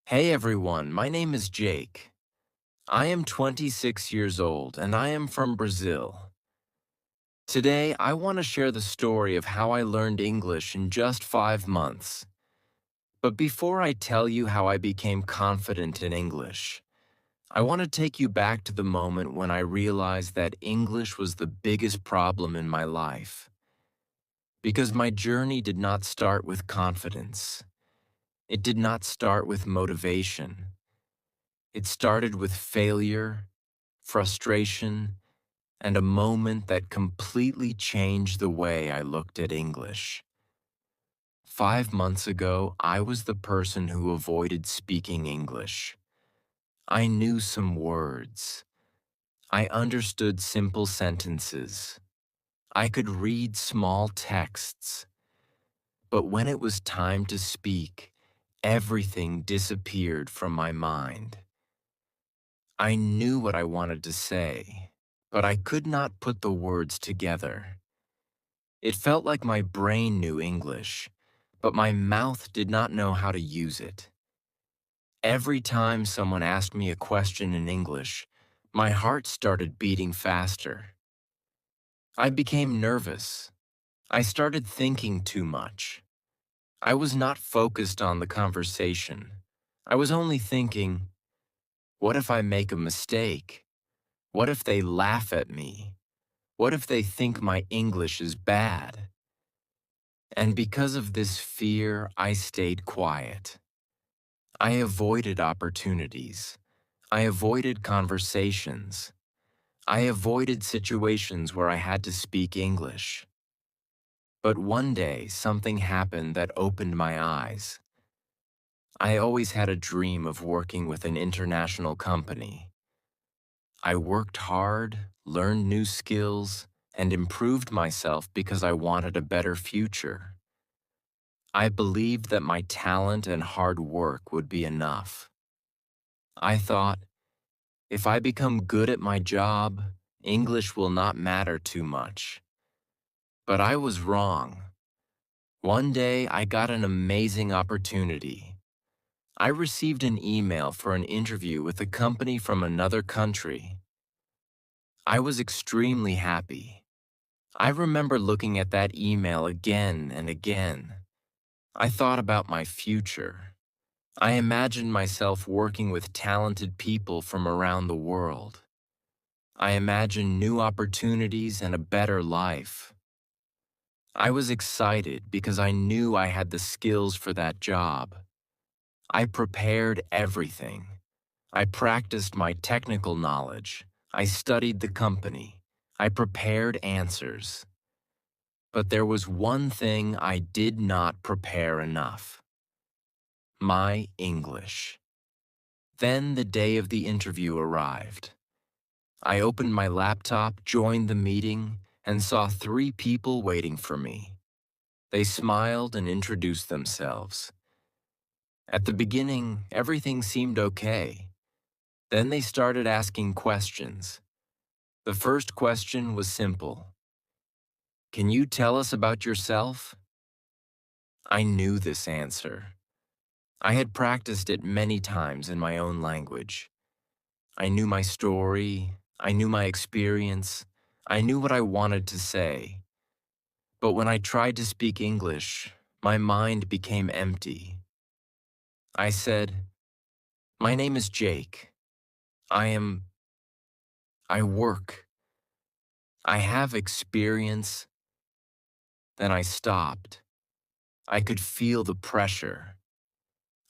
Hey everyone, my name is Jake. I am 26 years old and I am from Brazil. Today, I want to share the story of how I learned English in just 5 months. But before I tell you how I became confident in English, I want to take you back to the moment when I realized that English was the biggest problem in my life. Because my journey did not start with confidence. It did not start with motivation. It started with failure, frustration, and a moment that completely changed the way I looked at English. 5 months ago, I was the person who avoided speaking English. I knew some words. I understood simple sentences. I could read small texts. But when it was time to speak, everything disappeared from my mind. I knew what I wanted to say, but I could not put the words together. It felt like my brain knew English, but my mouth did not know how to use it. Every time someone asked me a question in English, my heart started beating faster. I became nervous. I started thinking too much. I was not focused on the conversation. I was only thinking, what if I make a mistake? What if they laugh at me? What if they think my English is bad? And because of this fear, I stayed quiet. I avoided opportunities. I avoided conversations. I avoided situations where I had to speak English. But one day, something happened that opened my eyes. I always had a dream of working with an international company. I worked hard, learned new skills, and improved myself because I wanted a better future. I believed that my talent and hard work would be enough. I thought, if I become good at my job, English will not matter too much. But I was wrong. One day, I got an amazing opportunity. I received an email for an interview with a company from another country. I was extremely happy. I remember looking at that email again and again. I thought about my future. I imagined myself working with talented people from around the world. I imagined new opportunities and a better life. I was excited because I knew I had the skills for that job. I prepared everything. I practiced my technical knowledge. I studied the company. I prepared answers. But there was one thing I did not prepare enough: my English. Then the day of the interview arrived. I opened my laptop, joined the meeting, and saw three people waiting for me. They smiled and introduced themselves. At the beginning, everything seemed okay. Then they started asking questions. The first question was simple. Can you tell us about yourself? I knew this answer. I had practiced it many times in my own language. I knew my story. I knew my experience. I knew what I wanted to say. But when I tried to speak English, my mind became empty. I said, my name is Jake. I work. I have experience. Then I stopped. I could feel the pressure.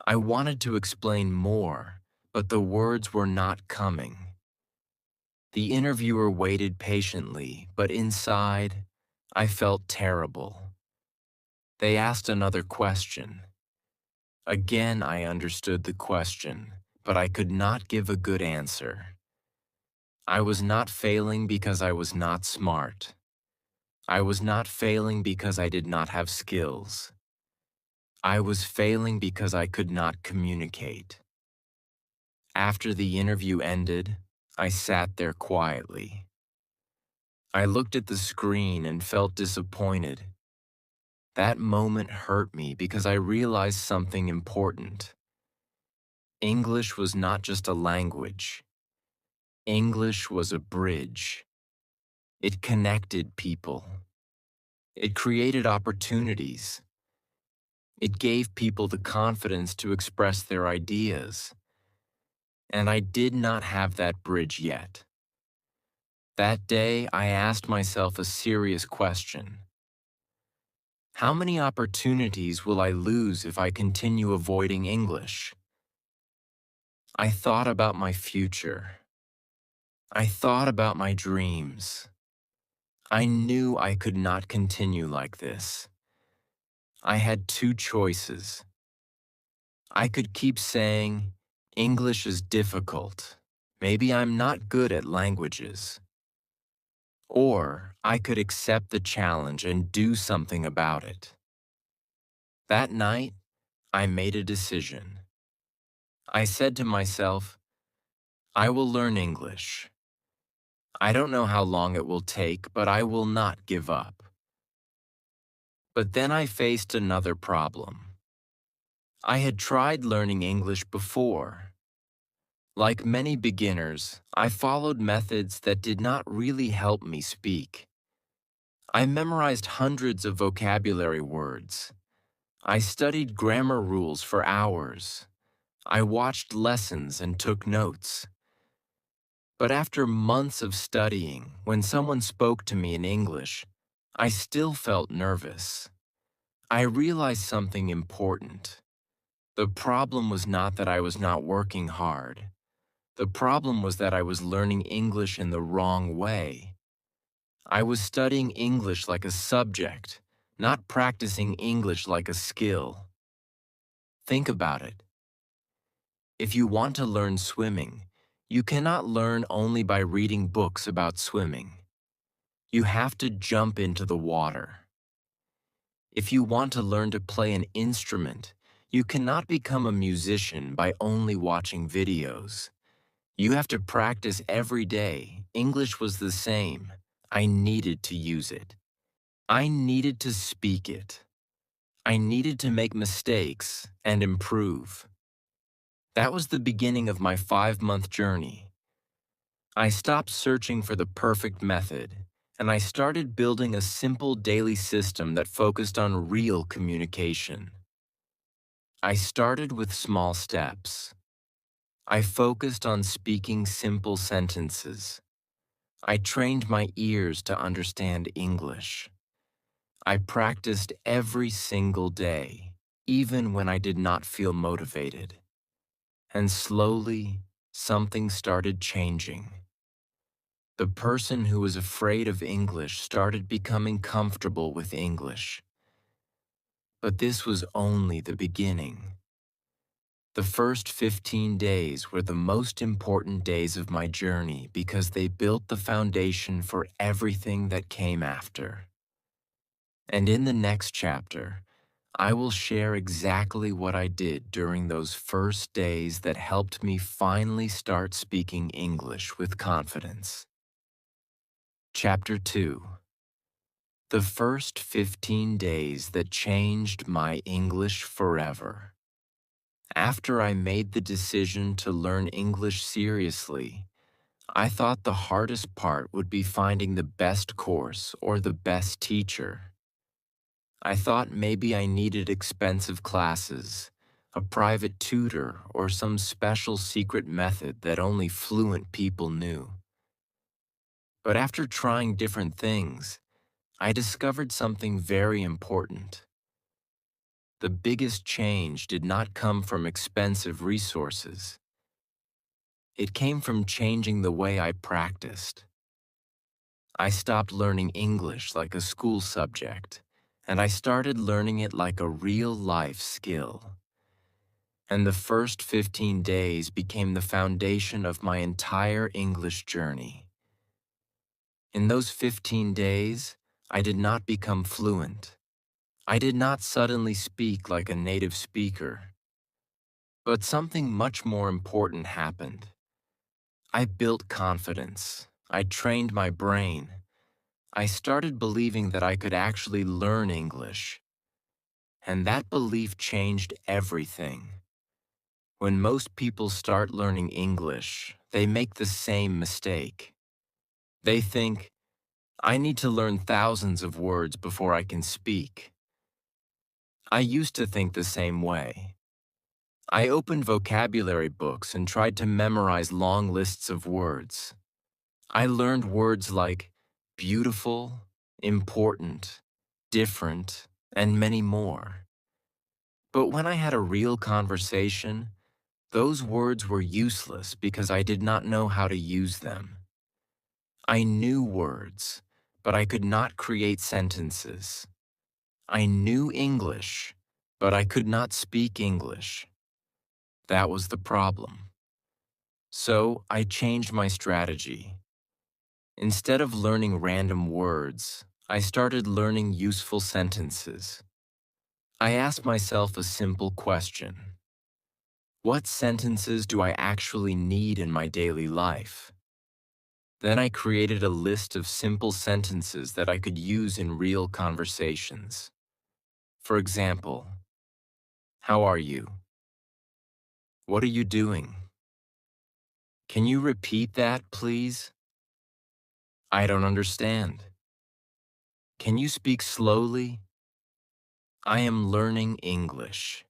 I wanted to explain more, but the words were not coming. The interviewer waited patiently, but inside, I felt terrible. They asked another question. Again, I understood the question, but I could not give a good answer. I was not failing because I was not smart. I was not failing because I did not have skills. I was failing because I could not communicate. After the interview ended, I sat there quietly. I looked at the screen and felt disappointed. That moment hurt me because I realized something important. English was not just a language. English was a bridge. It connected people. It created opportunities. It gave people the confidence to express their ideas. And I did not have that bridge yet. That day, I asked myself a serious question. How many opportunities will I lose if I continue avoiding English? I thought about my future. I thought about my dreams. I knew I could not continue like this. I had two choices. I could keep saying, English is difficult. Maybe I'm not good at languages. Or I could accept the challenge and do something about it. That night, I made a decision. I said to myself, I will learn English. I don't know how long it will take, but I will not give up. But then I faced another problem. I had tried learning English before. Like many beginners, I followed methods that did not really help me speak. I memorized hundreds of vocabulary words. I studied grammar rules for hours. I watched lessons and took notes. But after months of studying, when someone spoke to me in English, I still felt nervous. I realized something important. The problem was not that I was not working hard. The problem was that I was learning English in the wrong way. I was studying English like a subject, not practicing English like a skill. Think about it. If you want to learn swimming, you cannot learn only by reading books about swimming. You have to jump into the water. If you want to learn to play an instrument, you cannot become a musician by only watching videos. You have to practice every day. English was the same. I needed to use it. I needed to speak it. I needed to make mistakes and improve. That was the beginning of my 5-month journey. I stopped searching for the perfect method, and I started building a simple daily system that focused on real communication. I started with small steps. I focused on speaking simple sentences. I trained my ears to understand English. I practiced every single day, even when I did not feel motivated. And slowly, something started changing. The person who was afraid of English started becoming comfortable with English. But this was only the beginning. The first 15 days were the most important days of my journey because they built the foundation for everything that came after. And in the next chapter, I will share exactly what I did during those first days that helped me finally start speaking English with confidence. Chapter 2: The first 15 days that changed my English forever. After I made the decision to learn English seriously, I thought the hardest part would be finding the best course or the best teacher. I thought maybe I needed expensive classes, a private tutor, or some special secret method that only fluent people knew. But after trying different things, I discovered something very important. The biggest change did not come from expensive resources. It came from changing the way I practiced. I stopped learning English like a school subject, and I started learning it like a real-life skill. And the first 15 days became the foundation of my entire English journey. In those 15 days, I did not become fluent. I did not suddenly speak like a native speaker. But something much more important happened. I built confidence. I trained my brain. I started believing that I could actually learn English. And that belief changed everything. When most people start learning English, they make the same mistake. They think, I need to learn thousands of words before I can speak. I used to think the same way. I opened vocabulary books and tried to memorize long lists of words. I learned words like beautiful, important, different, and many more. But when I had a real conversation, those words were useless because I did not know how to use them. I knew words, but I could not create sentences. I knew English, but I could not speak English. That was the problem. So I changed my strategy. Instead of learning random words, I started learning useful sentences. I asked myself a simple question. What sentences do I actually need in my daily life? Then I created a list of simple sentences that I could use in real conversations. For example, how are you? What are you doing? Can you repeat that, please? I don't understand. Can you speak slowly? I am learning English.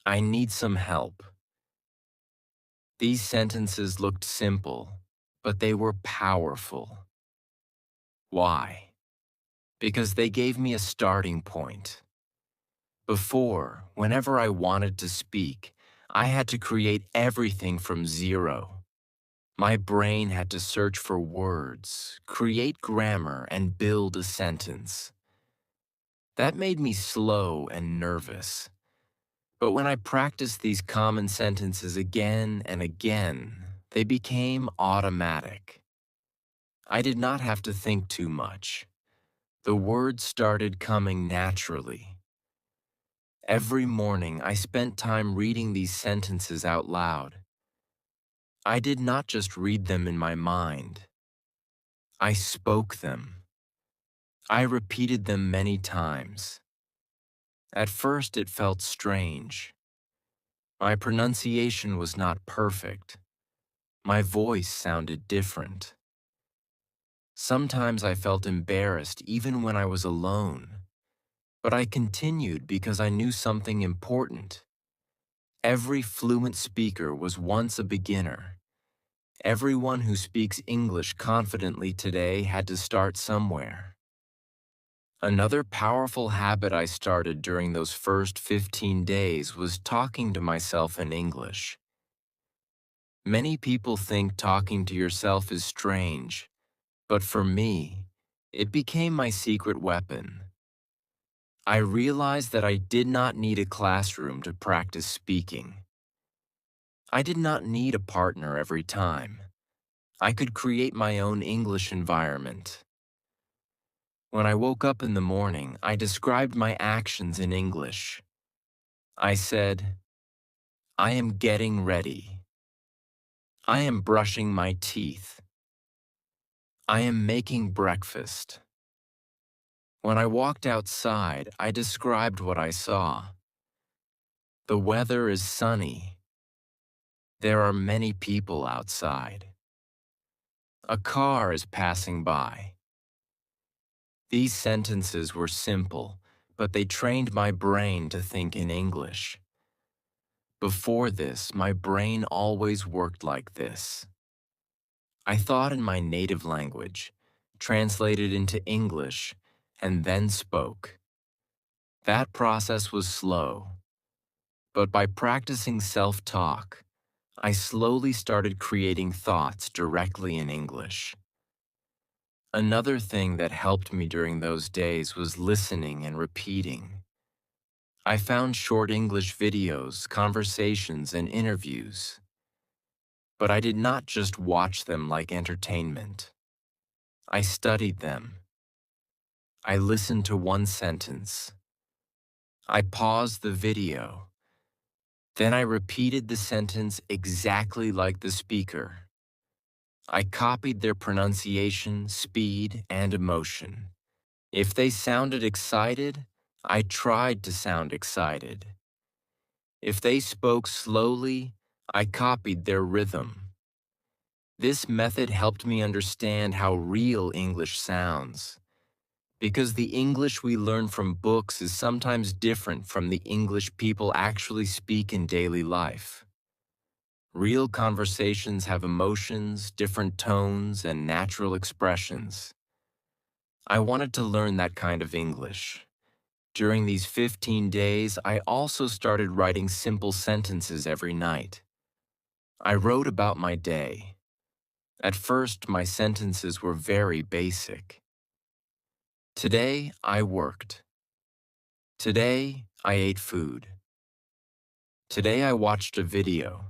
I need some help. These sentences looked simple, but they were powerful. Why? Because they gave me a starting point. Before, whenever I wanted to speak, I had to create everything from zero. My brain had to search for words, create grammar, and build a sentence. That made me slow and nervous. But when I practiced these common sentences again and again, they became automatic. I did not have to think too much. The words started coming naturally. Every morning, I spent time reading these sentences out loud. I did not just read them in my mind. I spoke them. I repeated them many times. At first, it felt strange. My pronunciation was not perfect. My voice sounded different. Sometimes I felt embarrassed even when I was alone. But I continued because I knew something important. Every fluent speaker was once a beginner. Everyone who speaks English confidently today had to start somewhere. Another powerful habit I started during those first 15 days was talking to myself in English. Many people think talking to yourself is strange, but for me, it became my secret weapon. I realized that I did not need a classroom to practice speaking. I did not need a partner every time. I could create my own English environment. When I woke up in the morning, I described my actions in English. I said, I am getting ready. I am brushing my teeth. I am making breakfast. When I walked outside, I described what I saw. The weather is sunny. There are many people outside. A car is passing by. These sentences were simple, but they trained my brain to think in English. Before this, my brain always worked like this. I thought in my native language, translated into English, and then spoke. That process was slow, but by practicing self-talk, I slowly started creating thoughts directly in English. Another thing that helped me during those days was listening and repeating. I found short English videos, conversations, and interviews. But I did not just watch them like entertainment. I studied them. I listened to one sentence. I paused the video. Then I repeated the sentence exactly like the speaker. I copied their pronunciation, speed, and emotion. If they sounded excited, I tried to sound excited. If they spoke slowly, I copied their rhythm. This method helped me understand how real English sounds, because the English we learn from books is sometimes different from the English people actually speak in daily life. Real conversations have emotions, different tones, and natural expressions. I wanted to learn that kind of English. During these 15 days, I also started writing simple sentences every night. I wrote about my day. At first, my sentences were very basic. Today, I worked. Today, I ate food. Today, I watched a video.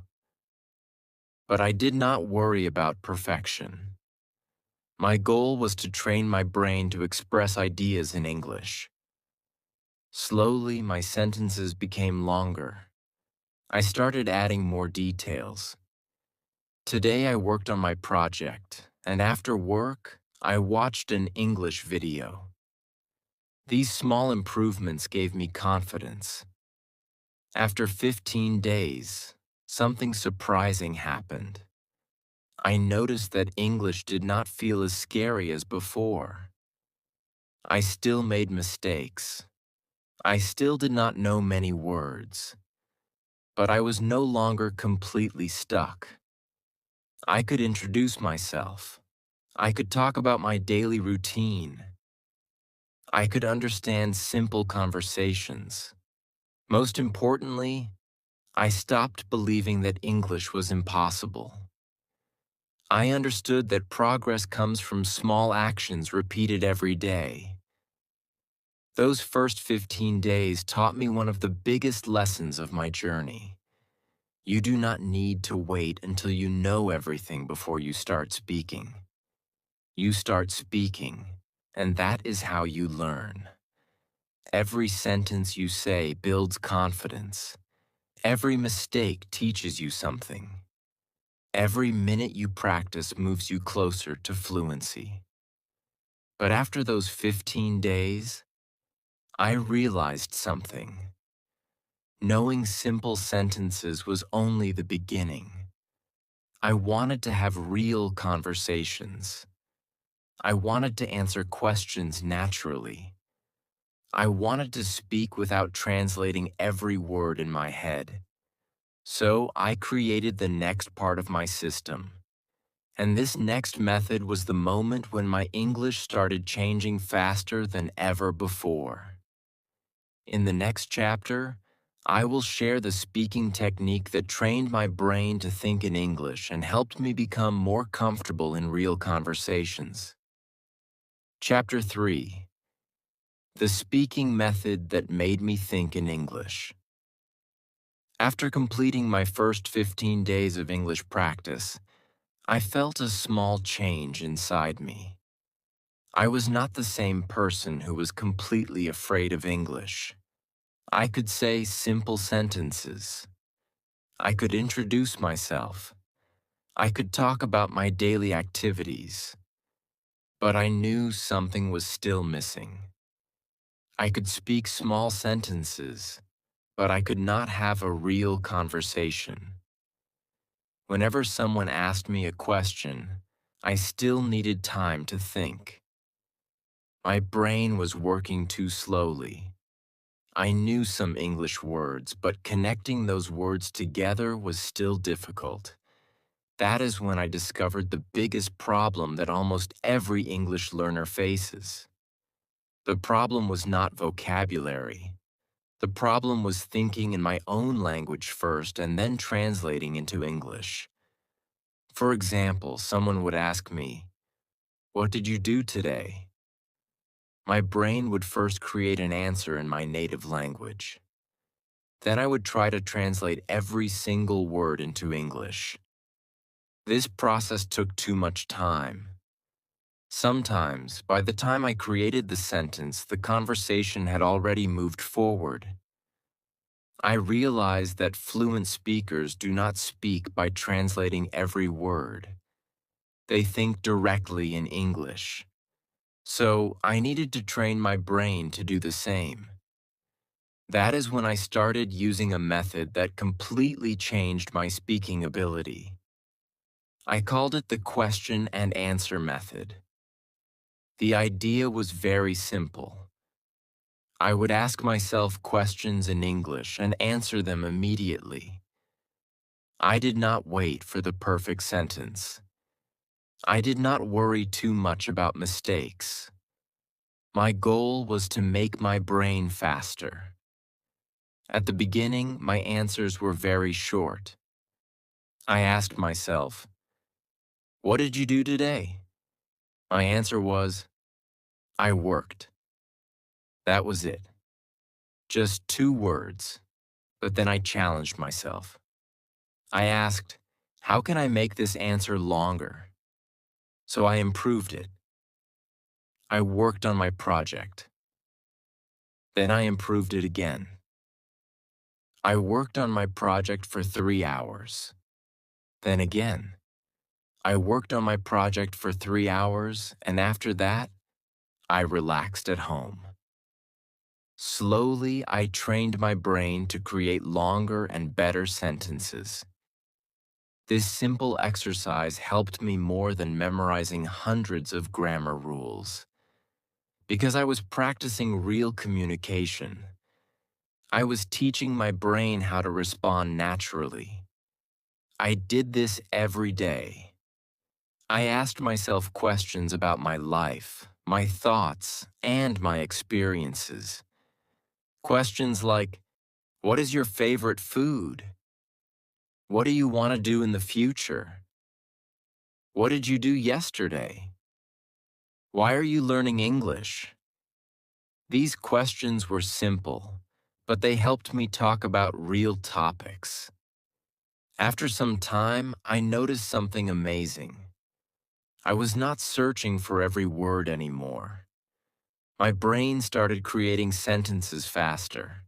But I did not worry about perfection. My goal was to train my brain to express ideas in English. Slowly, my sentences became longer. I started adding more details. Today, I worked on my project, and after work, I watched an English video. These small improvements gave me confidence. After 15 days, something surprising happened. I noticed that English did not feel as scary as before. I still made mistakes. I still did not know many words. But I was no longer completely stuck. I could introduce myself. I could talk about my daily routine. I could understand simple conversations. Most importantly, I stopped believing that English was impossible. I understood that progress comes from small actions repeated every day. Those first 15 days taught me one of the biggest lessons of my journey. You do not need to wait until you know everything before you start speaking. You start speaking, and that is how you learn. Every sentence you say builds confidence. Every mistake teaches you something. Every minute you practice moves you closer to fluency. But after those 15 days, I realized something. Knowing simple sentences was only the beginning. I wanted to have real conversations. I wanted to answer questions naturally. I wanted to speak without translating every word in my head. So I created the next part of my system. And this next method was the moment when my English started changing faster than ever before. In the next chapter, I will share the speaking technique that trained my brain to think in English and helped me become more comfortable in real conversations. Chapter 3: The speaking method that made me think in English. After completing my first 15 days of English practice, I felt a small change inside me. I was not the same person who was completely afraid of English. I could say simple sentences. I could introduce myself. I could talk about my daily activities. But I knew something was still missing. I could speak small sentences, but I could not have a real conversation. Whenever someone asked me a question, I still needed time to think. My brain was working too slowly. I knew some English words, but connecting those words together was still difficult. That is when I discovered the biggest problem that almost every English learner faces. The problem was not vocabulary. The problem was thinking in my own language first and then translating into English. For example, someone would ask me, "What did you do today?" My brain would first create an answer in my native language. Then I would try to translate every single word into English. This process took too much time. Sometimes, by the time I created the sentence, the conversation had already moved forward. I realized that fluent speakers do not speak by translating every word. They think directly in English. So I needed to train my brain to do the same. That is when I started using a method that completely changed my speaking ability. I called it the question and answer method. The idea was very simple. I would ask myself questions in English and answer them immediately. I did not wait for the perfect sentence. I did not worry too much about mistakes. My goal was to make my brain faster. At the beginning, my answers were very short. I asked myself, "What did you do today?" My answer was, "I worked." That was it. Just 2 words. But then I challenged myself. I asked, "How can I make this answer longer?" So I improved it. I worked on my project. Then I improved it again. I worked on my project for 3 hours. Then again. I worked on my project for 3 hours, and after that, I relaxed at home. Slowly, I trained my brain to create longer and better sentences. This simple exercise helped me more than memorizing hundreds of grammar rules. Because I was practicing real communication, I was teaching my brain how to respond naturally. I did this every day. I asked myself questions about my life, my thoughts, and my experiences. Questions like, what is your favorite food? What do you want to do in the future? What did you do yesterday? Why are you learning English? These questions were simple, but they helped me talk about real topics. After some time, I noticed something amazing. I was not searching for every word anymore. My brain started creating sentences faster.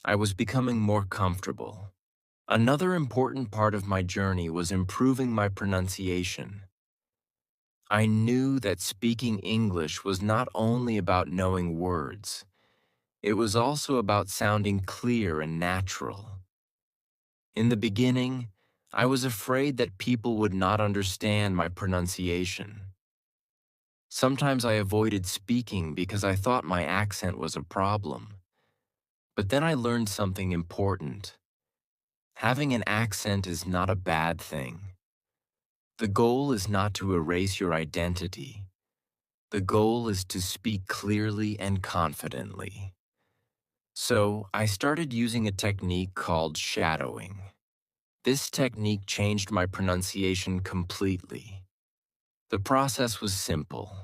I was becoming more comfortable. Another important part of my journey was improving my pronunciation. I knew that speaking English was not only about knowing words, it was also about sounding clear and natural. In the beginning, I was afraid that people would not understand my pronunciation. Sometimes I avoided speaking because I thought my accent was a problem. But then I learned something important. Having an accent is not a bad thing. The goal is not to erase your identity. The goal is to speak clearly and confidently. So, I started using a technique called shadowing. This technique changed my pronunciation completely. The process was simple.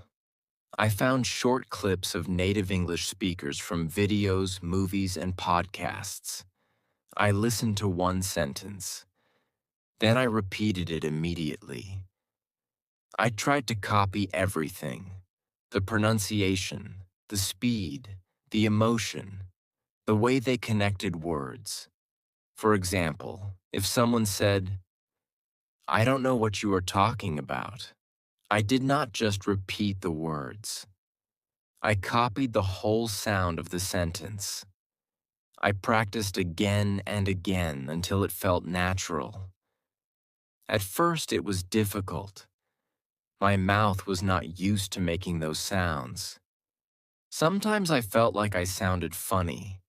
I found short clips of native English speakers from videos, movies, and podcasts. I listened to one sentence. Then I repeated it immediately. I tried to copy everything: the pronunciation, the speed, the emotion, the way they connected words. For example, if someone said, "I don't know what you are talking about," I did not just repeat the words. I copied the whole sound of the sentence. I practiced again and again until it felt natural. At first, it was difficult. My mouth was not used to making those sounds. Sometimes I felt like I sounded funny,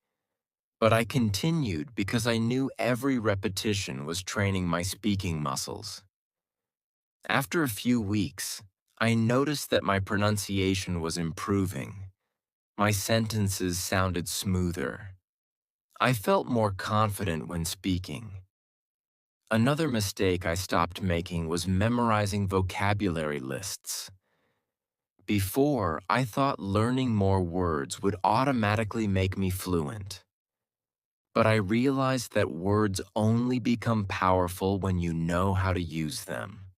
but I continued because I knew every repetition was training my speaking muscles. After a few weeks, I noticed that my pronunciation was improving. My sentences sounded smoother. I felt more confident when speaking. Another mistake I stopped making was memorizing vocabulary lists. Before, I thought learning more words would automatically make me fluent. But I realized that words only become powerful when you know how to use them.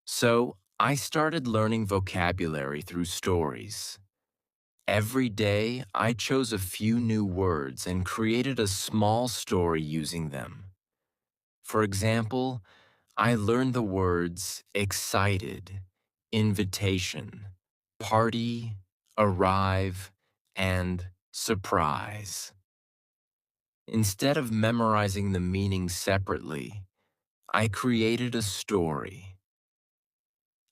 So, I started learning vocabulary through stories. Every day, I chose a few new words and created a small story using them. For example, I learned the words excited, invitation, party, arrive, and surprise. Instead of memorizing the meaning separately, I created a story.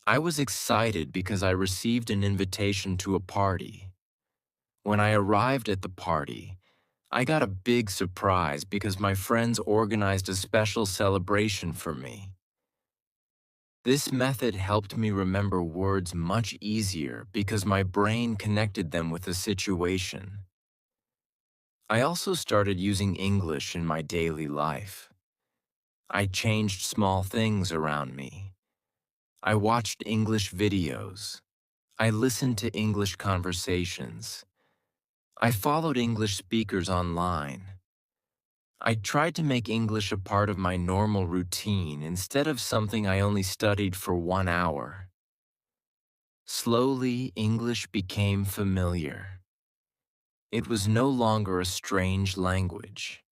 I was excited because I received an invitation to a party. When I arrived at the party, I got a big surprise because my friends organized a special celebration for me. This method helped me remember words much easier because my brain connected them with the situation. I also started using English in my daily life. I changed small things around me. I watched English videos. I listened to English conversations. I followed English speakers online. I tried to make English a part of my normal routine instead of something I only studied for 1 hour. Slowly, English became familiar. It was no longer a strange language.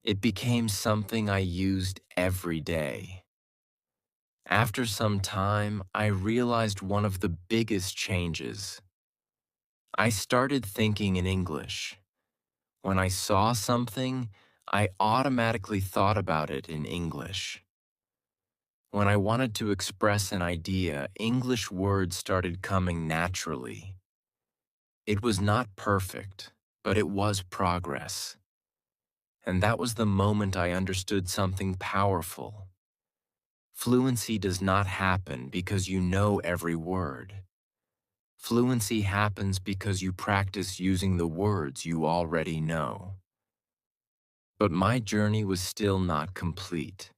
It became something I used every day. After some time, I realized one of the biggest changes. I started thinking in English. When I saw something, I automatically thought about it in English. When I wanted to express an idea, English words started coming naturally. It was not perfect, but it was progress. And that was the moment I understood something powerful. Fluency does not happen because you know every word. Fluency happens because you practice using the words you already know. But my journey was still not complete.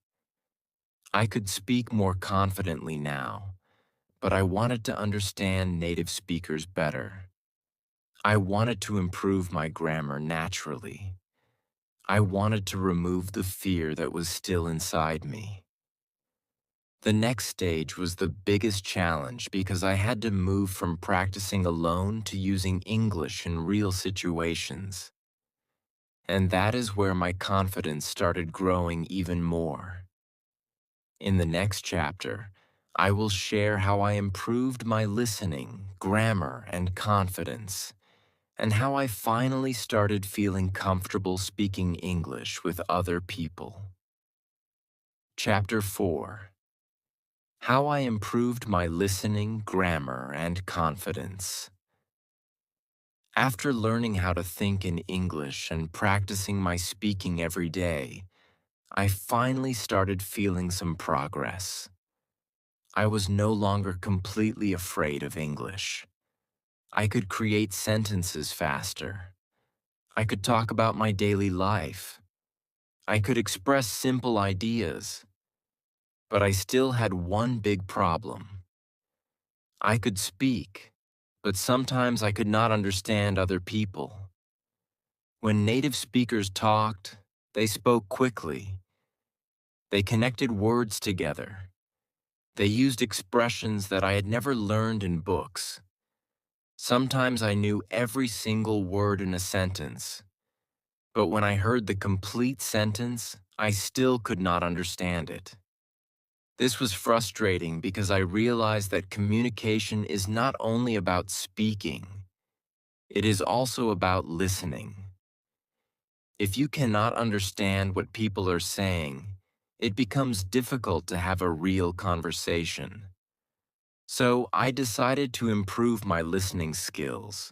I could speak more confidently now, but I wanted to understand native speakers better. I wanted to improve my grammar naturally. I wanted to remove the fear that was still inside me. The next stage was the biggest challenge because I had to move from practicing alone to using English in real situations. And that is where my confidence started growing even more. In the next chapter, I will share how I improved my listening, grammar, and confidence, and how I finally started feeling comfortable speaking English with other people. Chapter 4: How I improved my listening, grammar, and confidence. After learning how to think in English and practicing my speaking every day, I finally started feeling some progress. I was no longer completely afraid of English. I could create sentences faster. I could talk about my daily life. I could express simple ideas. But I still had one big problem. I could speak, but sometimes I could not understand other people. When native speakers talked, they spoke quickly. They connected words together. They used expressions that I had never learned in books. Sometimes I knew every single word in a sentence, but when I heard the complete sentence, I still could not understand it. This was frustrating because I realized that communication is not only about speaking, it is also about listening. If you cannot understand what people are saying, it becomes difficult to have a real conversation. So I decided to improve my listening skills.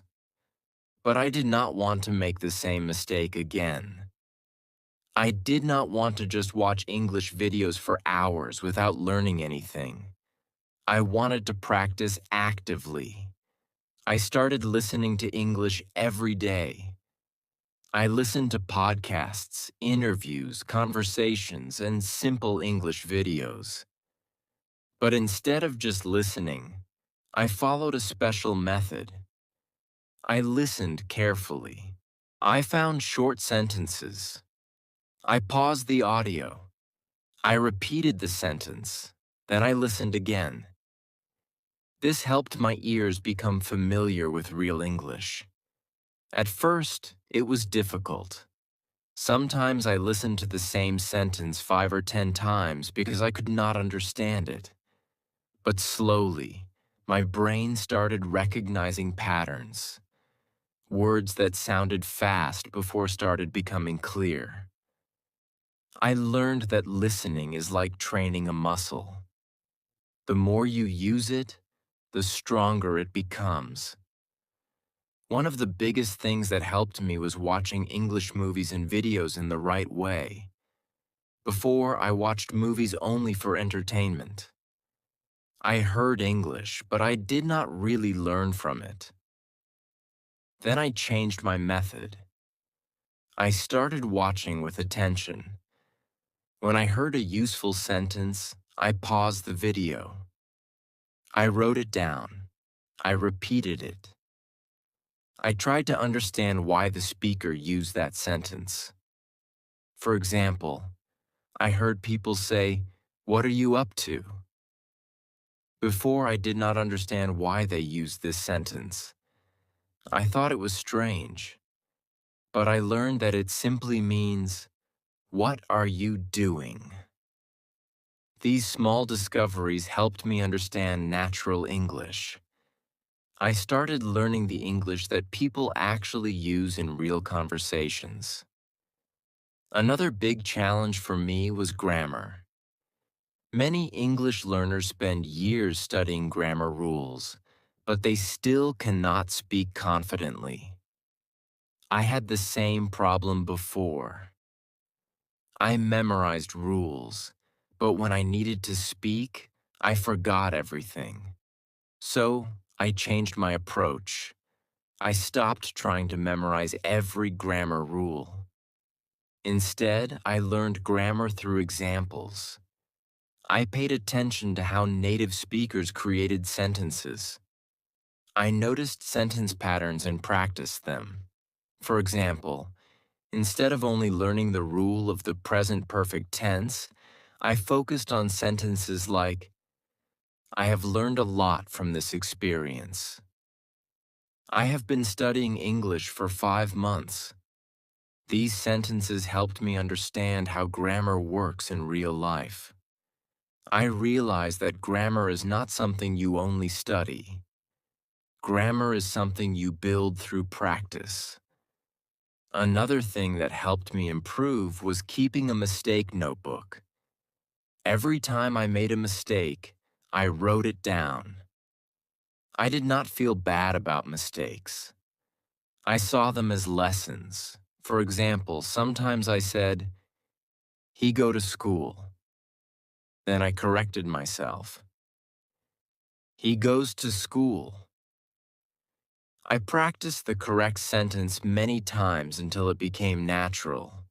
But I did not want to make the same mistake again. I did not want to just watch English videos for hours without learning anything. I wanted to practice actively. I started listening to English every day. I listened to podcasts, interviews, conversations, and simple English videos. But instead of just listening, I followed a special method. I listened carefully. I found short sentences. I paused the audio. I repeated the sentence. Then I listened again. This helped my ears become familiar with real English. At first, it was difficult. Sometimes I listened to the same sentence 5 or 10 times because I could not understand it. But slowly, my brain started recognizing patterns. words that sounded fast before started becoming clear. I learned that listening is like training a muscle. The more you use it, the stronger it becomes. One of the biggest things that helped me was watching English movies and videos in the right way. Before, I watched movies only for entertainment. I heard English, but I did not really learn from it. Then I changed my method. I started watching with attention. When I heard a useful sentence, I paused the video. I wrote it down. I repeated it. I tried to understand why the speaker used that sentence. For example, I heard people say, "What are you up to?" Before, I did not understand why they used this sentence. I thought it was strange, but I learned that it simply means, "What are you doing?" These small discoveries helped me understand natural English. I started learning the English that people actually use in real conversations. Another big challenge for me was grammar. Many English learners spend years studying grammar rules, but they still cannot speak confidently. I had the same problem before. I memorized rules, but when I needed to speak, I forgot everything. So, I changed my approach. I stopped trying to memorize every grammar rule. Instead, I learned grammar through examples. I paid attention to how native speakers created sentences. I noticed sentence patterns and practiced them. For example, instead of only learning the rule of the present perfect tense, I focused on sentences like, "I have learned a lot from this experience." "I have been studying English for 5 months." These sentences helped me understand how grammar works in real life. I realized that grammar is not something you only study. Grammar is something you build through practice. Another thing that helped me improve was keeping a mistake notebook. Every time I made a mistake, I wrote it down. I did not feel bad about mistakes. I saw them as lessons. For example, sometimes I said, "He go to school." Then I corrected myself. "He goes to school." I practiced the correct sentence many times until it became natural.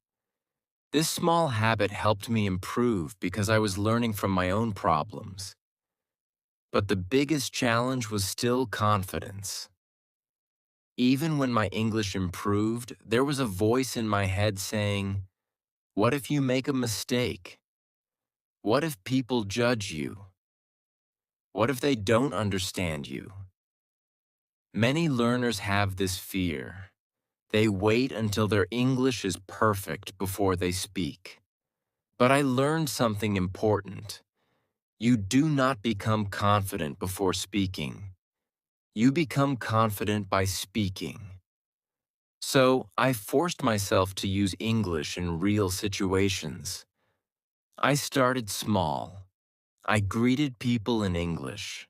This small habit helped me improve because I was learning from my own problems. But the biggest challenge was still confidence. Even when my English improved, there was a voice in my head saying, "What if you make a mistake? What if people judge you? What if they don't understand you?" Many learners have this fear. They wait until their English is perfect before they speak. But I learned something important. You do not become confident before speaking. You become confident by speaking. So I forced myself to use English in real situations. I started small. I greeted people in English.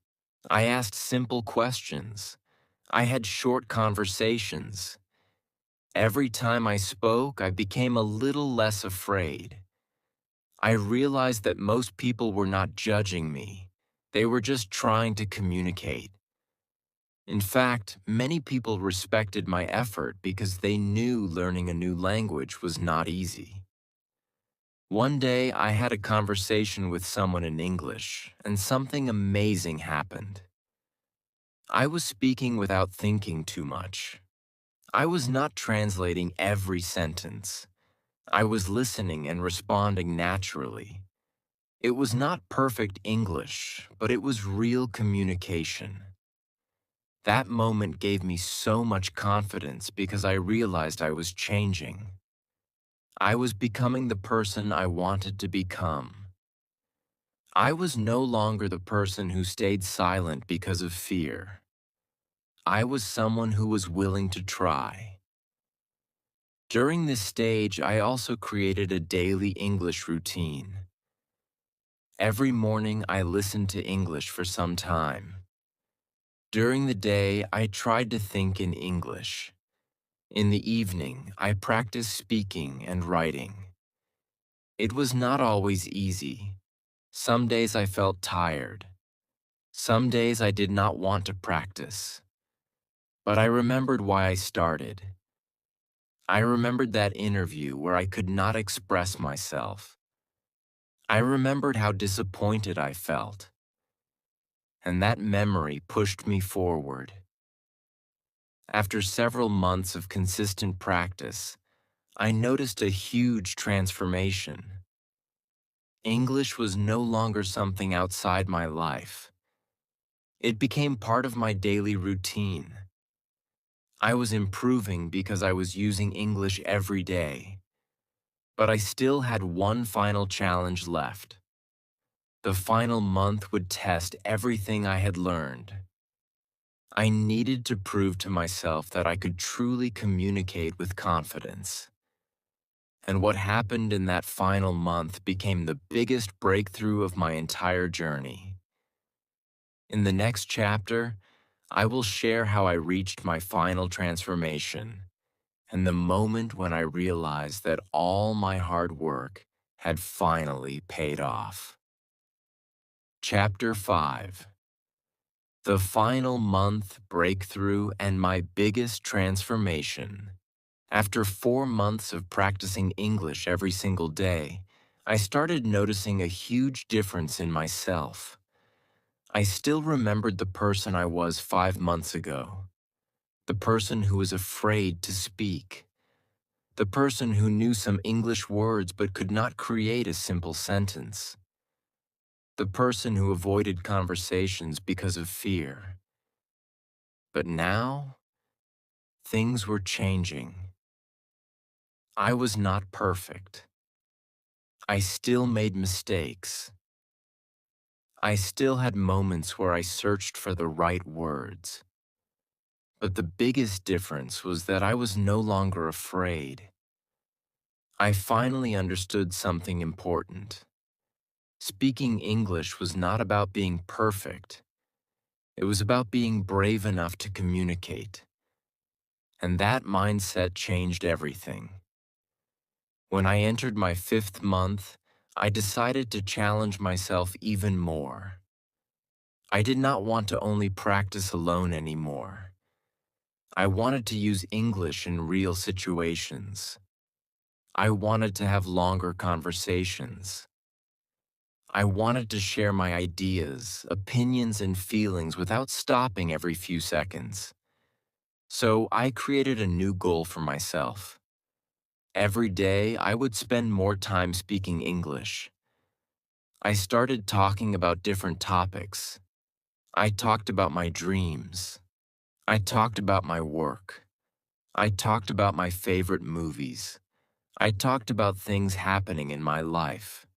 I asked simple questions. I had short conversations. Every time I spoke, I became a little less afraid. I realized that most people were not judging me. They were just trying to communicate. In fact, many people respected my effort because they knew learning a new language was not easy. One day, I had a conversation with someone in English, and something amazing happened. I was speaking without thinking too much. I was not translating every sentence. I was listening and responding naturally. It was not perfect English, but it was real communication. That moment gave me so much confidence because I realized I was changing. I was becoming the person I wanted to become. I was no longer the person who stayed silent because of fear. I was someone who was willing to try. During this stage, I also created a daily English routine. Every morning, I listened to English for some time. During the day, I tried to think in English. In the evening, I practiced speaking and writing. It was not always easy. Some days I felt tired. Some days I did not want to practice. But I remembered why I started. I remembered that interview where I could not express myself. I remembered how disappointed I felt. And that memory pushed me forward. After several months of consistent practice, I noticed a huge transformation. English was no longer something outside my life. It became part of my daily routine. I was improving because I was using English every day. But I still had one final challenge left. The final month would test everything I had learned. I needed to prove to myself that I could truly communicate with confidence. And what happened in that final month became the biggest breakthrough of my entire journey. In the next chapter, I will share how I reached my final transformation and the moment when I realized that all my hard work had finally paid off. Chapter 5: The Final Month Breakthrough and My Biggest Transformation. After 4 months of practicing English every single day, I started noticing a huge difference in myself. I still remembered the person I was 5 months ago, the person who was afraid to speak, the person who knew some English words but could not create a simple sentence, the person who avoided conversations because of fear. But now, things were changing. I was not perfect. I still made mistakes. I still had moments where I searched for the right words. But the biggest difference was that I was no longer afraid. I finally understood something important. Speaking English was not about being perfect. It was about being brave enough to communicate. And that mindset changed everything. When I entered my 5th month, I decided to challenge myself even more. I did not want to only practice alone anymore. I wanted to use English in real situations. I wanted to have longer conversations. I wanted to share my ideas, opinions, and feelings without stopping every few seconds. So I created a new goal for myself. Every day, I would spend more time speaking English. I started talking about different topics. I talked about my dreams. I talked about my work. I talked about my favorite movies. I talked about things happening in my life.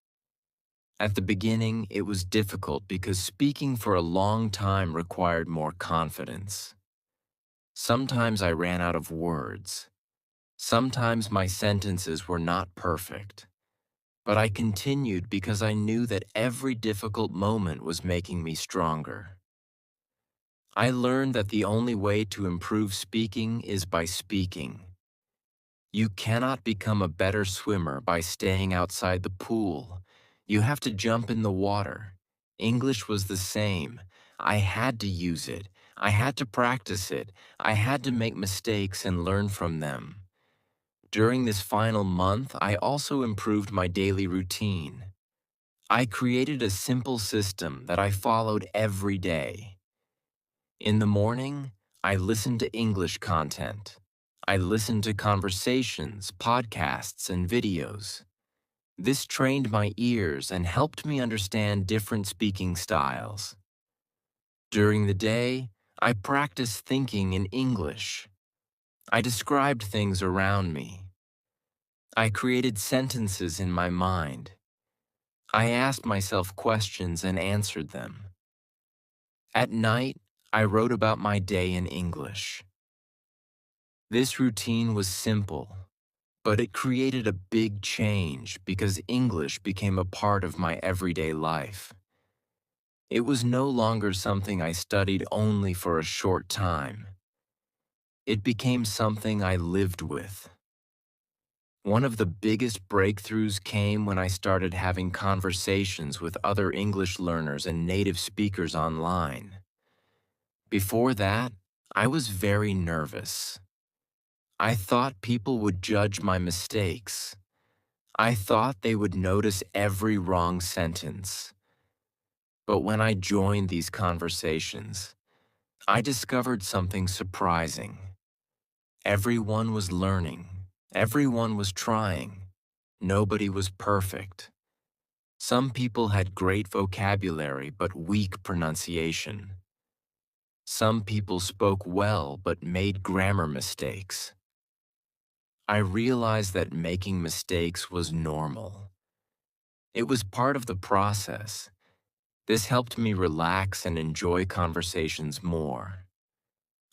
At the beginning, it was difficult because speaking for a long time required more confidence. Sometimes I ran out of words. Sometimes my sentences were not perfect. But I continued because I knew that every difficult moment was making me stronger. I learned that the only way to improve speaking is by speaking. You cannot become a better swimmer by staying outside the pool. You have to jump in the water. English was the same. I had to use it. I had to practice it. I had to make mistakes and learn from them. During this final month, I also improved my daily routine. I created a simple system that I followed every day. In the morning, I listened to English content. I listened to conversations, podcasts, and videos. This trained my ears and helped me understand different speaking styles. During the day, I practiced thinking in English. I described things around me. I created sentences in my mind. I asked myself questions and answered them. At night, I wrote about my day in English. This routine was simple, but it created a big change because English became a part of my everyday life. It was no longer something I studied only for a short time. It became something I lived with. One of the biggest breakthroughs came when I started having conversations with other English learners and native speakers online. Before that, I was very nervous. I thought people would judge my mistakes. I thought they would notice every wrong sentence. But when I joined these conversations, I discovered something surprising. Everyone was learning. Everyone was trying. Nobody was perfect. Some people had great vocabulary but weak pronunciation. Some people spoke well but made grammar mistakes. I realized that making mistakes was normal. It was part of the process. This helped me relax and enjoy conversations more.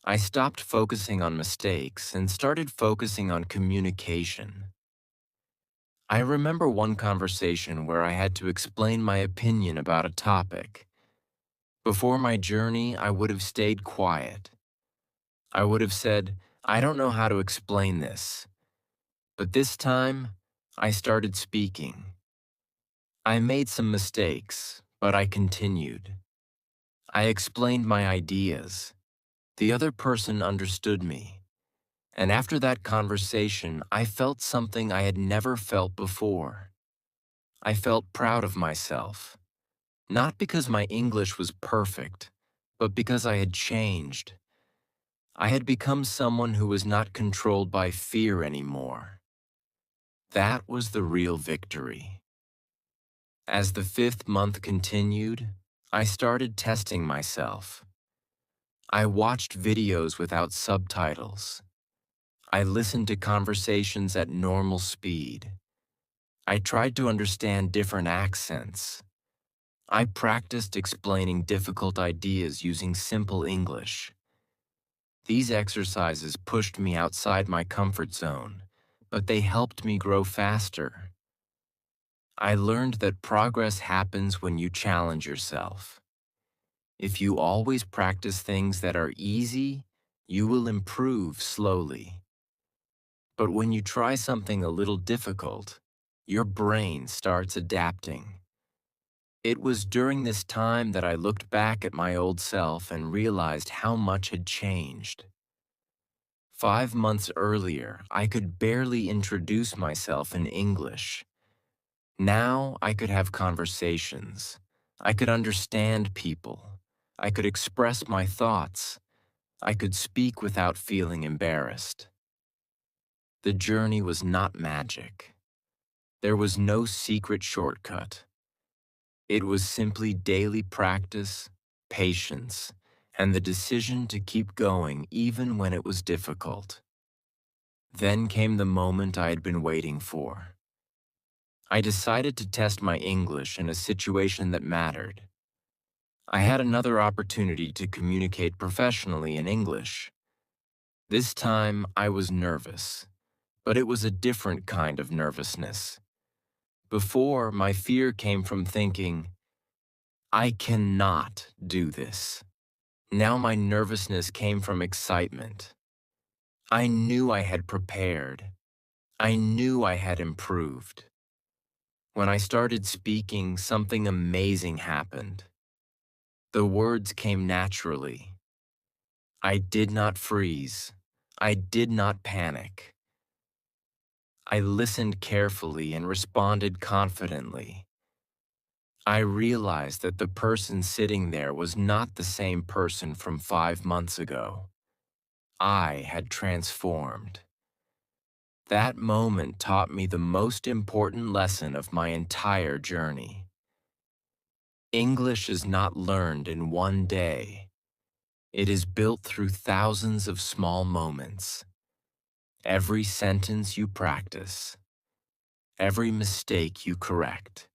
I stopped focusing on mistakes and started focusing on communication. I remember one conversation where I had to explain my opinion about a topic. Before my journey, I would have stayed quiet. I would have said, "I don't know how to explain this." But this time, I started speaking. I made some mistakes, but I continued. I explained my ideas. The other person understood me. And after that conversation, I felt something I had never felt before. I felt proud of myself. Not because my English was perfect, but because I had changed. I had become someone who was not controlled by fear anymore. That was the real victory. As the 5th month continued, I started testing myself. I watched videos without subtitles. I listened to conversations at normal speed. I tried to understand different accents. I practiced explaining difficult ideas using simple English. These exercises pushed me outside my comfort zone, but they helped me grow faster. I learned that progress happens when you challenge yourself. If you always practice things that are easy, you will improve slowly. But when you try something a little difficult, your brain starts adapting. It was during this time that I looked back at my old self and realized how much had changed. 5 months earlier, I could barely introduce myself in English. Now I could have conversations. I could understand people. I could express my thoughts. I could speak without feeling embarrassed. The journey was not magic. There was no secret shortcut. It was simply daily practice, patience, and the decision to keep going even when it was difficult. Then came the moment I had been waiting for. I decided to test my English in a situation that mattered. I had another opportunity to communicate professionally in English. This time, I was nervous, but it was a different kind of nervousness. Before, my fear came from thinking, I cannot do this. Now my nervousness came from excitement. I knew I had prepared. I knew I had improved. When I started speaking, something amazing happened. The words came naturally. I did not freeze. I did not panic. I listened carefully and responded confidently. I realized that the person sitting there was not the same person from 5 months ago. I had transformed. That moment taught me the most important lesson of my entire journey. English is not learned in one day. It is built through thousands of small moments. Every sentence you practice, every mistake you correct,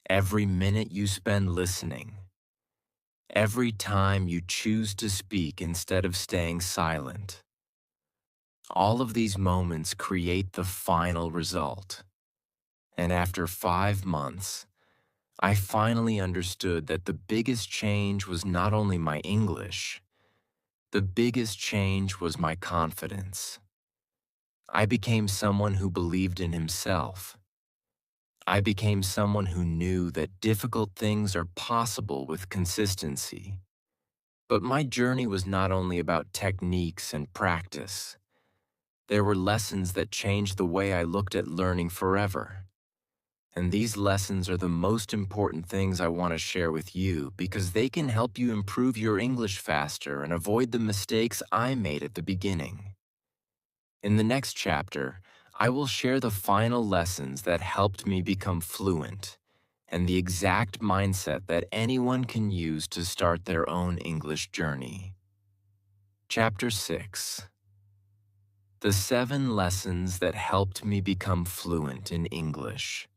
every minute you spend listening, every time you choose to speak instead of staying silent. All of these moments create the final result. And after 5 months, I finally understood that the biggest change was not only my English, the biggest change was my confidence. I became someone who believed in himself. I became someone who knew that difficult things are possible with consistency. But my journey was not only about techniques and practice. There were lessons that changed the way I looked at learning forever. And these lessons are the most important things I want to share with you because they can help you improve your English faster and avoid the mistakes I made at the beginning. In the next chapter, I will share the final lessons that helped me become fluent and the exact mindset that anyone can use to start their own English journey. Chapter 6. The 7 lessons that helped me become fluent in English.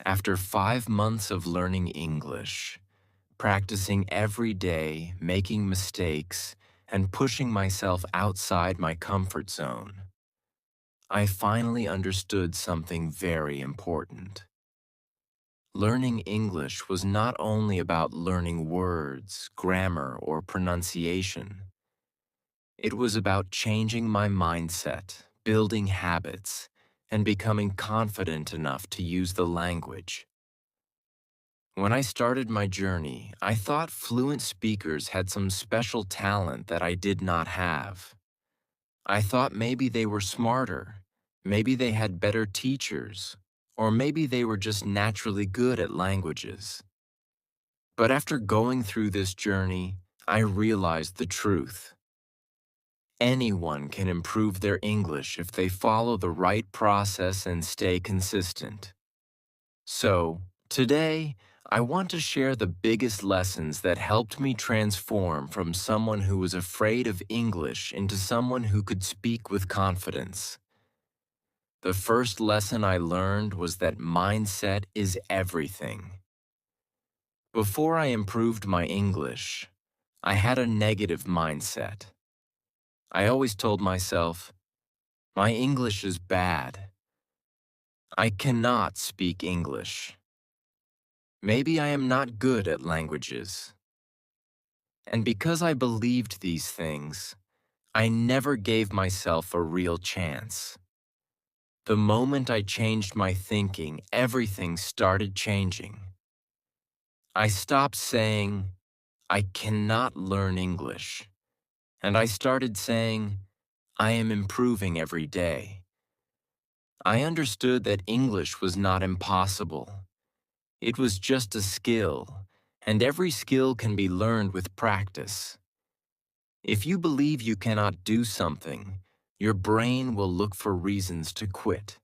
After 5 months of learning English, practicing every day, making mistakes, and pushing myself outside my comfort zone, I finally understood something very important. Learning English was not only about learning words, grammar, or pronunciation. It was about changing my mindset, building habits, and becoming confident enough to use the language. When I started my journey, I thought fluent speakers had some special talent that I did not have. I thought maybe they were smarter, maybe they had better teachers, or maybe they were just naturally good at languages. But after going through this journey, I realized the truth. Anyone can improve their English if they follow the right process and stay consistent. So, today, I want to share the biggest lessons that helped me transform from someone who was afraid of English into someone who could speak with confidence. The first lesson I learned was that mindset is everything. Before I improved my English, I had a negative mindset. I always told myself, my English is bad. I cannot speak English. Maybe I am not good at languages. And because I believed these things, I never gave myself a real chance. The moment I changed my thinking, everything started changing. I stopped saying, I cannot learn English, and I started saying, I am improving every day. I understood that English was not impossible. It was just a skill, and every skill can be learned with practice. If you believe you cannot do something, your brain will look for reasons to quit.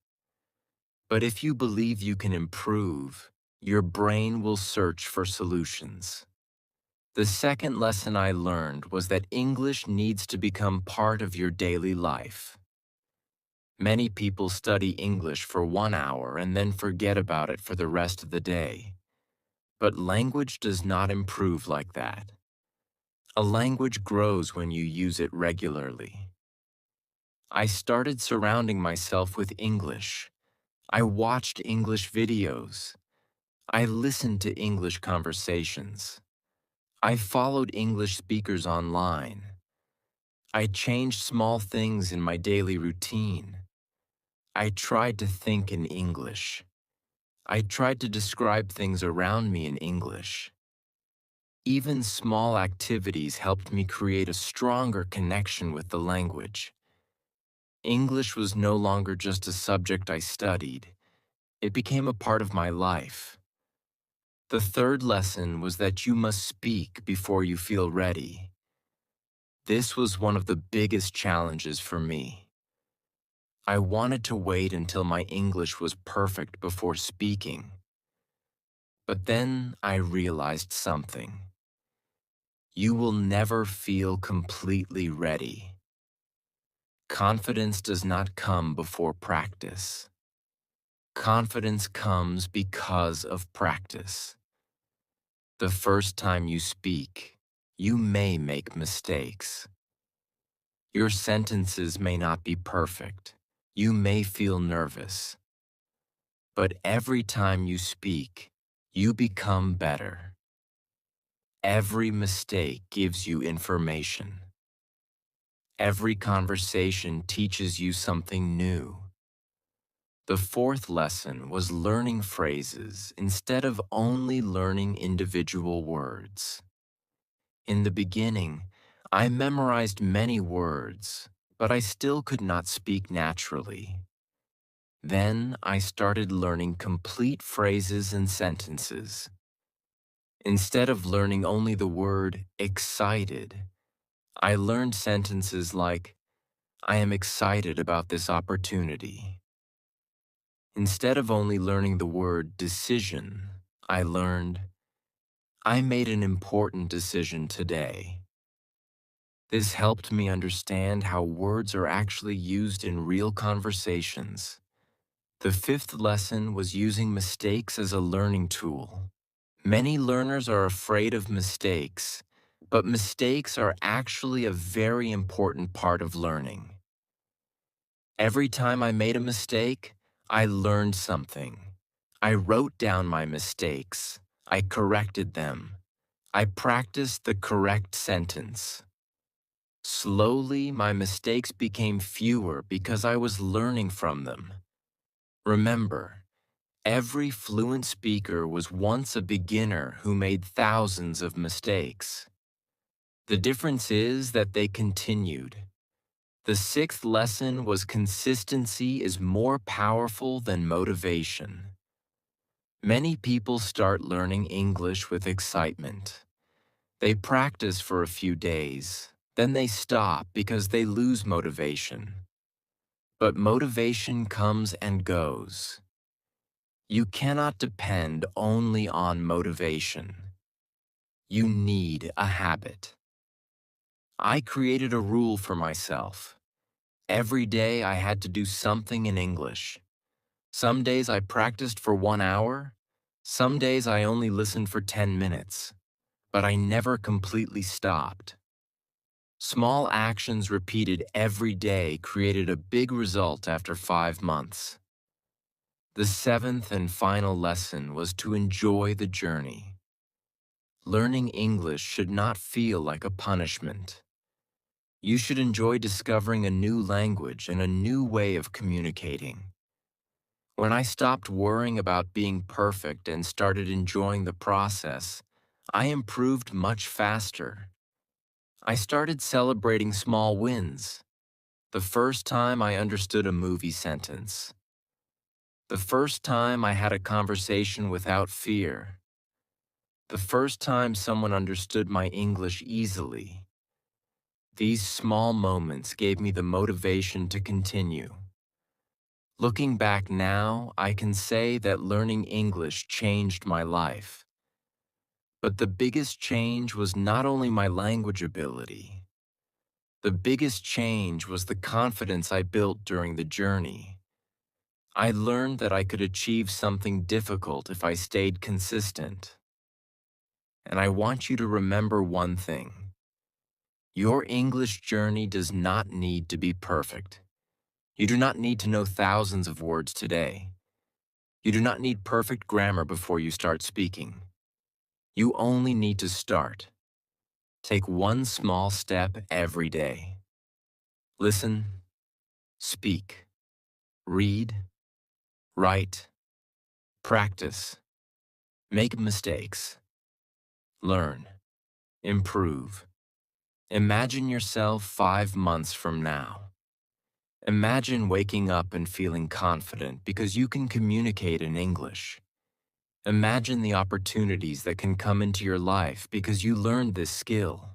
But if you believe you can improve, your brain will search for solutions. The second lesson I learned was that English needs to become part of your daily life. Many people study English for 1 hour and then forget about it for the rest of the day. But language does not improve like that. A language grows when you use it regularly. I started surrounding myself with English. I watched English videos. I listened to English conversations. I followed English speakers online. I changed small things in my daily routine. I tried to think in English. I tried to describe things around me in English. Even small activities helped me create a stronger connection with the language. English was no longer just a subject I studied. It became a part of my life. The third lesson was that you must speak before you feel ready. This was one of the biggest challenges for me. I wanted to wait until my English was perfect before speaking. But then I realized something. You will never feel completely ready. Confidence does not come before practice. Confidence comes because of practice. The first time you speak, you may make mistakes. Your sentences may not be perfect. You may feel nervous. But every time you speak, you become better. Every mistake gives you information. Every conversation teaches you something new. The fourth lesson was learning phrases instead of only learning individual words. In the beginning, I memorized many words, but I still could not speak naturally. Then I started learning complete phrases and sentences. Instead of learning only the word excited, I learned sentences like, I am excited about this opportunity. Instead of only learning the word decision, I learned, I made an important decision today. This helped me understand how words are actually used in real conversations. The fifth lesson was using mistakes as a learning tool. Many learners are afraid of mistakes, but mistakes are actually a very important part of learning. Every time I made a mistake, I learned something. I wrote down my mistakes. I corrected them. I practiced the correct sentence. Slowly, my mistakes became fewer because I was learning from them. Remember, every fluent speaker was once a beginner who made thousands of mistakes. The difference is that they continued. The sixth lesson was consistency is more powerful than motivation. Many people start learning English with excitement. They practice for a few days, then they stop because they lose motivation. But motivation comes and goes. You cannot depend only on motivation. You need a habit. I created a rule for myself. Every day I had to do something in English. Some days I practiced for 1 hour. Some days I only listened for 10 minutes. But I never completely stopped. Small actions repeated every day created a big result after 5 months. The seventh and final lesson was to enjoy the journey. Learning English should not feel like a punishment. You should enjoy discovering a new language and a new way of communicating. When I stopped worrying about being perfect and started enjoying the process, I improved much faster. I started celebrating small wins. The first time I understood a movie sentence. The first time I had a conversation without fear. The first time someone understood my English easily. These small moments gave me the motivation to continue. Looking back now, I can say that learning English changed my life. But the biggest change was not only my language ability. The biggest change was the confidence I built during the journey. I learned that I could achieve something difficult if I stayed consistent. And I want you to remember one thing. Your English journey does not need to be perfect. You do not need to know thousands of words today. You do not need perfect grammar before you start speaking. You only need to start. Take one small step every day. Listen, speak, read, write, practice, make mistakes, learn, improve. Imagine yourself 5 months from now. Imagine waking up and feeling confident because you can communicate in English. Imagine the opportunities that can come into your life because you learned this skill.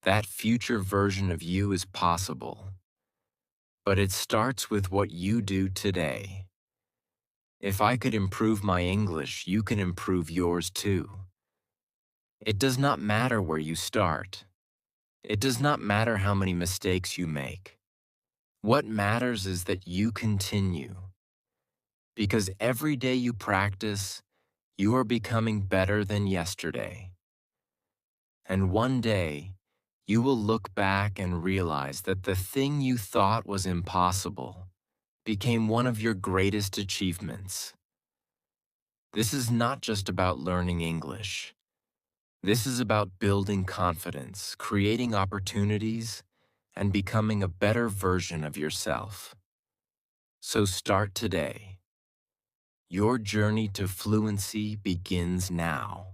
That future version of you is possible. But it starts with what you do today. If I could improve my English, you can improve yours too. It does not matter where you start. It does not matter how many mistakes you make. What matters is that you continue. Because every day you practice, You are becoming better than yesterday. And one day, you will look back and realize that the thing you thought was impossible became one of your greatest achievements. This is not just about learning English. This is about building confidence, creating opportunities, and becoming a better version of yourself. So start today. Your journey to fluency begins now.